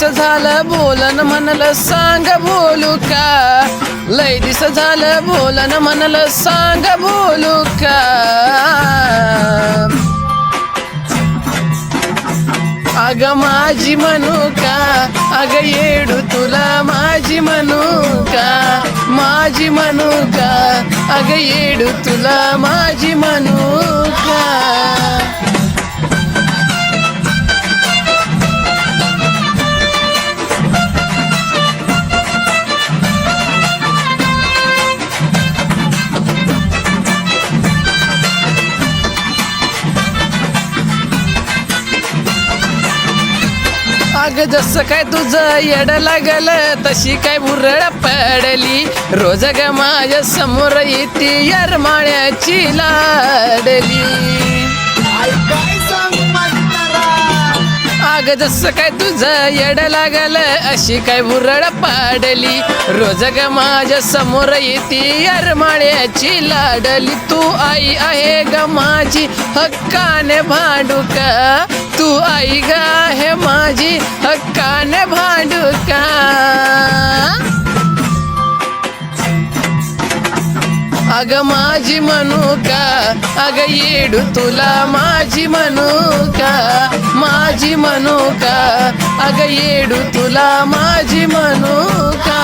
दिस झालं बोलन म्हणलं सांग बोलू का, लय दिस झालं बोलन म्हणलं सांग बोलू का. अग माझी म्हणू का, अग येडू तुला माझी म्हणू का, माझी म्हणू का, अग येडू तुला माझी म्हणू का. अग जसं काय तुझं येड लागलं तशी काय बुरळ पडली, रोज ग माझ्या समोर येते येरमाळ्याची लाडली. अग जसं काय तुझं येड लागलं अशी काय बुरळ पाडली, रोज ग माझ्या समोर येते येरमाळ्याची लाडली. तू आई आहे ग माझी हक्काने भांडू का, तू आई ग आहे माझी हक्काने भांडू का. अग माझी म्हणू का, अग येडू तुला माझी म्हणू का, माझी म्हणू का, अग येडू तुला माझी म्हणू का.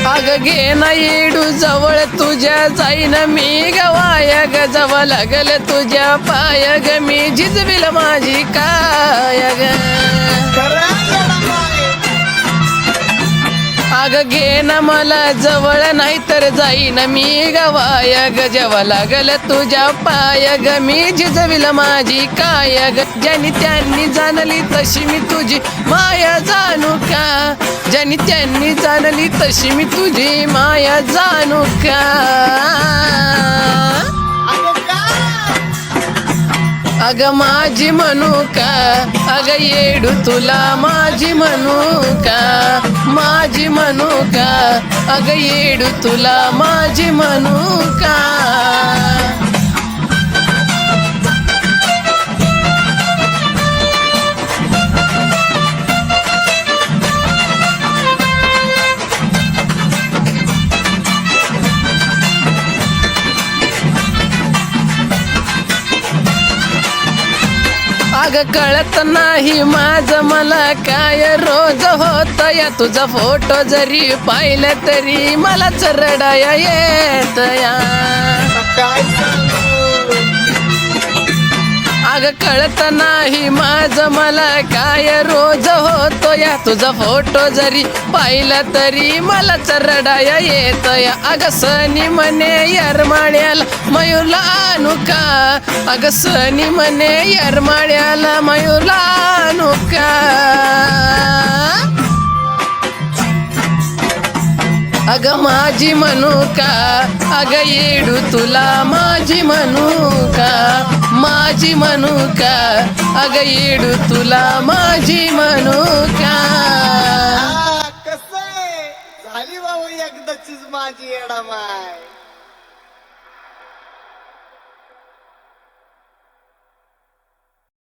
अग घे ना येडू जवळ तुझ्या जाईन मी गवाया ग, जवळ लागल तुझ्या पाय ग मी झिजविल माझी काय ग. अग घे ना मला जवळ नाही तर जाईन मी गवाया ग, जेव्हा लागल तुझ्या पाय ग मी झिजविल माझी काय ग. ज्यांनी त्यांनी जाणली तशी मी तुझी माया जाणू का, ज्यांनी त्यांनी जाणली तशी मी तुझी माया जाणू का. अग माझी म्हणू का, अग येडू तुला माझी म्हणू का, माझी म्हणू का, अग येडू तुला माझी म्हणू का. अग कळत नाही माझं मला काय रोज होत या, तुझा फोटो जरी पाहिलं तरी मला रडाया येत या. अग कळत नाही माझं मला काय रोज होतो या, तुझा फोटो जरी पाहिला तरी मला रडाया येत या. अग सनी म्हणे येरमाळ्याला मयूरला आणू का, अग सनी म्हणे येरमाळ्याला मयूरला आणू का. अग माझी म्हणू का, अग येडू तुला माझी म्हणू का, माझी म्हणू का, अग येडू तुला माझी म्हणू का. कसं झाली बाबा एकदाचीच माझी येडा माय.